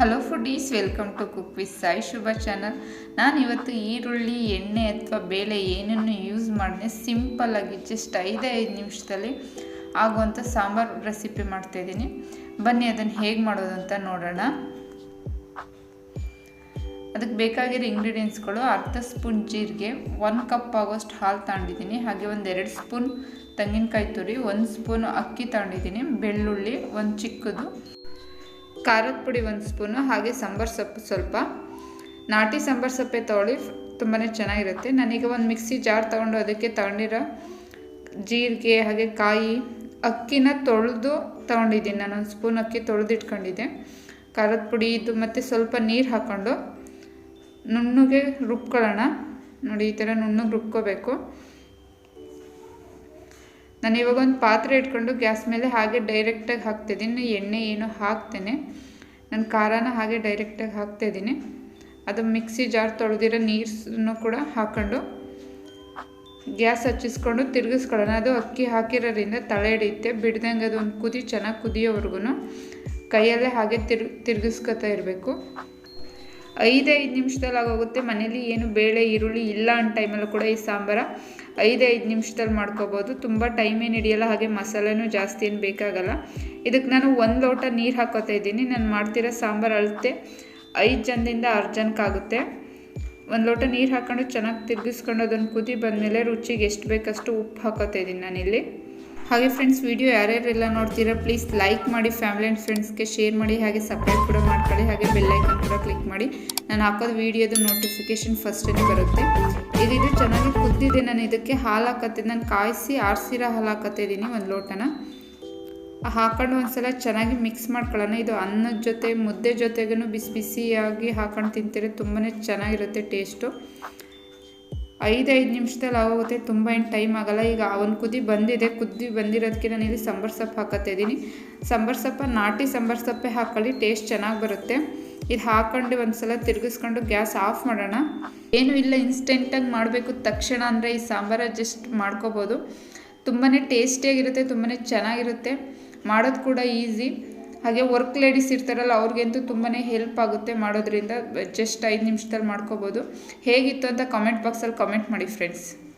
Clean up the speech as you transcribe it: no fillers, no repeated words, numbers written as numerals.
Hello foodies, welcome to cook with Sai Shubha channel. ನಾನು ಇವತ್ತು ಈರುಳ್ಳಿ, ಎಣ್ಣೆ ಅಥವಾ ಬೇಳೆ ಏನನ್ನು ಯೂಸ್ ಮಾಡಿದೆ ಸಿಂಪಲ್ಲಾಗಿ ಜಸ್ಟ್ 5 ನಿಮಿಷದಲ್ಲಿ ಆಗುವಂಥ ಸಾಂಬಾರು ರೆಸಿಪಿ ಮಾಡ್ತಾಯಿದ್ದೀನಿ. ಬನ್ನಿ ಅದನ್ನು ಹೇಗೆ ಮಾಡೋದು ಅಂತ ನೋಡೋಣ. ಅದಕ್ಕೆ ಬೇಕಾಗಿರೋ ಇಂಗ್ರೀಡಿಯೆಂಟ್ಸ್ಗಳು: ಅರ್ಧ ಸ್ಪೂನ್ ಜೀರಿಗೆ, 1 ಕಪ್ ಆಗೋಷ್ಟು ಹಾಲು ತಗೊಂಡಿದ್ದೀನಿ, ಹಾಗೆ 2 ಸ್ಪೂನ್ ತೆಂಗಿನಕಾಯಿ ತುರಿ, 1 ಸ್ಪೂನು ಅಕ್ಕಿ ತಗೊಂಡಿದ್ದೀನಿ, ಬೆಳ್ಳುಳ್ಳಿ 1 ಚಿಕ್ಕದು, ಖಾರದ ಪುಡಿ 1 ಸ್ಪೂನು, ಹಾಗೆ ಸಾಂಬಾರು ಸೊಪ್ಪು ಸ್ವಲ್ಪ. ನಾಟಿ ಸಾಂಬಾರು ಸೊಪ್ಪೆ ತೊಗೊಳ್ಳಿ, ತುಂಬಾ ಚೆನ್ನಾಗಿರುತ್ತೆ. ನಾನೀಗ ಒಂದು ಮಿಕ್ಸಿ ಜಾರ್ ತೊಗೊಂಡು ಅದಕ್ಕೆ ತಗೊಂಡಿರೋ ಜೀರಿಗೆ ಹಾಗೆ ಕಾಯಿ, ಅಕ್ಕಿನ ತೊಳೆದು ತೊಗೊಂಡಿದ್ದೀನಿ. ನಾನು 1 ಸ್ಪೂನ್ ಅಕ್ಕಿ ತೊಳೆದು ಇಟ್ಕೊಂಡಿದ್ದೆ. ಖಾರದ ಪುಡಿ ಇದು ಮತ್ತು ಸ್ವಲ್ಪ ನೀರು ಹಾಕ್ಕೊಂಡು ನುಣ್ಣಗೆ ರುಬ್ಕೊಳ್ಳೋಣ. ನೋಡಿ, ಈ ಥರ ನುಣ್ಣಗೆ ರುಬ್ಕೋಬೇಕು. ನಾನು ಇವಾಗ ಒಂದು ಪಾತ್ರೆ ಇಟ್ಕೊಂಡು ಗ್ಯಾಸ್ ಮೇಲೆ ಹಾಗೆ ಡೈರೆಕ್ಟಾಗಿ ಹಾಕ್ತಿದ್ದೀನಿ. ಎಣ್ಣೆ ಏನು ಹಾಕ್ತೇನೆ, ನಾನು ಖಾರನ ಹಾಗೆ ಡೈರೆಕ್ಟಾಗಿ ಹಾಕ್ತಾಯಿದ್ದೀನಿ. ಅದು ಮಿಕ್ಸಿ ಜಾರ್ ತೊಳೆದಿರೋ ನೀರನ್ನು ಕೂಡ ಹಾಕ್ಕೊಂಡು ಗ್ಯಾಸ್ ಹಚ್ಚಿಸ್ಕೊಂಡು ತಿರುಗಿಸ್ಕೊಳ್ಳೋಣ. ಅದು ಅಕ್ಕಿ ಹಾಕಿರೋದ್ರಿಂದ ತಳೆ ಹಿಡಿಯುತ್ತೆ, ಬಿಡ್ದಂಗೆ ಅದು ಒಂದು ಕುದಿ ಚೆನ್ನಾಗಿ ಕುದಿಯೋವರೆಗೂ ಕೈಯಲ್ಲೇ ಹಾಗೆ ತಿರುಗಿಸ್ಕೊತಾ ಇರಬೇಕು. 5 ನಿಮಿಷದಲ್ಲಿ ಆಗೋಗುತ್ತೆ. ಮನೇಲಿ ಏನು ಬೇಳೆ ಈರುಳ್ಳಿ ಇಲ್ಲ ಅನ್ನೋ ಟೈಮಲ್ಲೂ ಕೂಡ ಈ ಸಾಂಬಾರ 5 ನಿಮಿಷದಲ್ಲಿ ಮಾಡ್ಕೋಬೋದು. ತುಂಬ ಟೈಮ್ ಏನು ಹಿಡಿಯಲ್ಲ, ಹಾಗೆ ಮಸಾಲೆನೂ ಜಾಸ್ತಿ ಏನು ಬೇಕಾಗಲ್ಲ. ಇದಕ್ಕೆ ನಾನು 1 ಲೋಟ ನೀರು ಹಾಕೋತಾ ಇದ್ದೀನಿ. ನಾನು ಮಾಡ್ತಿರೋ ಸಾಂಬಾರು ಅಳತೆ 5 ಜನದಿಂದ 6 ಜನಕ್ಕಾಗುತ್ತೆ. 1 ಲೋಟ ನೀರು ಹಾಕ್ಕೊಂಡು ಚೆನ್ನಾಗಿ ತಿರುಗಿಸ್ಕೊಂಡು ಅದನ್ನು ಕುದಿ ಬಂದಮೇಲೆ ರುಚಿಗೆ ಎಷ್ಟು ಬೇಕಷ್ಟು ಉಪ್ಪು ಹಾಕೋತಾ ಇದ್ದೀನಿ ನಾನಿಲ್ಲಿ. ಹಾಗೆ ಫ್ರೆಂಡ್ಸ್, ವಿಡಿಯೋ ಯಾರ್ಯಾರೆಲ್ಲ ನೋಡ್ತೀರಾ ಪ್ಲೀಸ್ ಲೈಕ್ ಮಾಡಿ, ಫ್ಯಾಮಿಲಿ ಆ್ಯಂಡ್ ಫ್ರೆಂಡ್ಸ್ಗೆ ಶೇರ್ ಮಾಡಿ, ಹಾಗೆ ಸಬ್ಸ್ಕ್ರೈಬ್ ಕೂಡ ಮಾಡ್ಕೊಳ್ಳಿ, ಹಾಗೆ ಬೆಲ್ ಐಕಾನ್ ಕೂಡ ಕ್ಲಿಕ್ ಮಾಡಿ. ನಾನು ಹಾಕೋದು ವೀಡಿಯೋದು ನೋಟಿಫಿಕೇಷನ್ ಫಸ್ಟೇ ಬರುತ್ತೆ. ಇದು ಚೆನ್ನಾಗಿ ಕುದ್ದಿದೆ. ನಾನು ಇದಕ್ಕೆ ಹಾಲು ಹಾಕತ್ತಿದ್ದು, ನಾನು ಕಾಯಿಸಿ ಆರಿಸಿರೋ ಹಾಲು ಹಾಕತ್ತಿದ್ದೀನಿ 1 ಲೋಟನ. ಹಾಕೊಂಡು ಒಂದ್ಸಲ ಚೆನ್ನಾಗಿ ಮಿಕ್ಸ್ ಮಾಡ್ಕೊಳ್ಳೋಣ. ಇದು ಅನ್ನದ ಜೊತೆ ಮುದ್ದೆ ಜೊತೆಗೂ ಬಿಸಿ ಬಿಸಿಯಾಗಿ ಹಾಕೊಂಡು ತಿಂತೀರಿ, ತುಂಬಾ ಚೆನ್ನಾಗಿರುತ್ತೆ ಟೇಸ್ಟು. 5 ನಿಮಿಷದಲ್ಲಿ ಆಗೋಗುತ್ತೆ, ತುಂಬ ಏನು ಟೈಮ್ ಆಗೋಲ್ಲ. ಈಗ ಒಂದು ಕುದಿ ಬಂದಿರೋದಕ್ಕೆ ನಾನು ಇಲ್ಲಿ ಸಾಂಬಾರು ಸೊಪ್ಪು ಹಾಕೋತಾ ಇದ್ದೀನಿ. ಸಾಂಬಾರು ಸೊಪ್ಪು ನಾಟಿ ಸಾಂಬಾರು ಸೊಪ್ಪೆ ಹಾಕೊಳ್ಳಿ, ಟೇಸ್ಟ್ ಚೆನ್ನಾಗಿ ಬರುತ್ತೆ. ಇದು ಹಾಕ್ಕೊಂಡು ಒಂದು ಸಲ ತಿರುಗಿಸ್ಕೊಂಡು ಗ್ಯಾಸ್ ಆಫ್ ಮಾಡೋಣ. ಏನೂ ಇಲ್ಲ, ಇನ್ಸ್ಟೆಂಟಾಗಿ ಮಾಡಬೇಕು ತಕ್ಷಣ ಅಂದರೆ ಈ ಸಾಂಬಾರು ಜಸ್ಟ್ ಮಾಡ್ಕೋಬೋದು. ತುಂಬಾ ಟೇಸ್ಟಿಯಾಗಿರುತ್ತೆ, ತುಂಬಾ ಚೆನ್ನಾಗಿರುತ್ತೆ, ಮಾಡೋದು ಕೂಡ ಈಸಿ. ಹಾಗೆ ವರ್ಕ್ ಲೇಡೀಸ್ ಇರ್ತಾರಲ್ಲ, ಅವ್ರಿಗಂತೂ ತುಂಬಾ ಹೆಲ್ಪ್ ಆಗುತ್ತೆ ಮಾಡೋದ್ರಿಂದ. ಜಸ್ಟ್ 5 ನಿಮಿಷದಲ್ಲಿ ಮಾಡ್ಕೋಬೋದು. ಹೇಗಿತ್ತು ಅಂತ ಕಾಮೆಂಟ್ ಬಾಕ್ಸಲ್ಲಿ ಕಾಮೆಂಟ್ ಮಾಡಿ ಫ್ರೆಂಡ್ಸ್.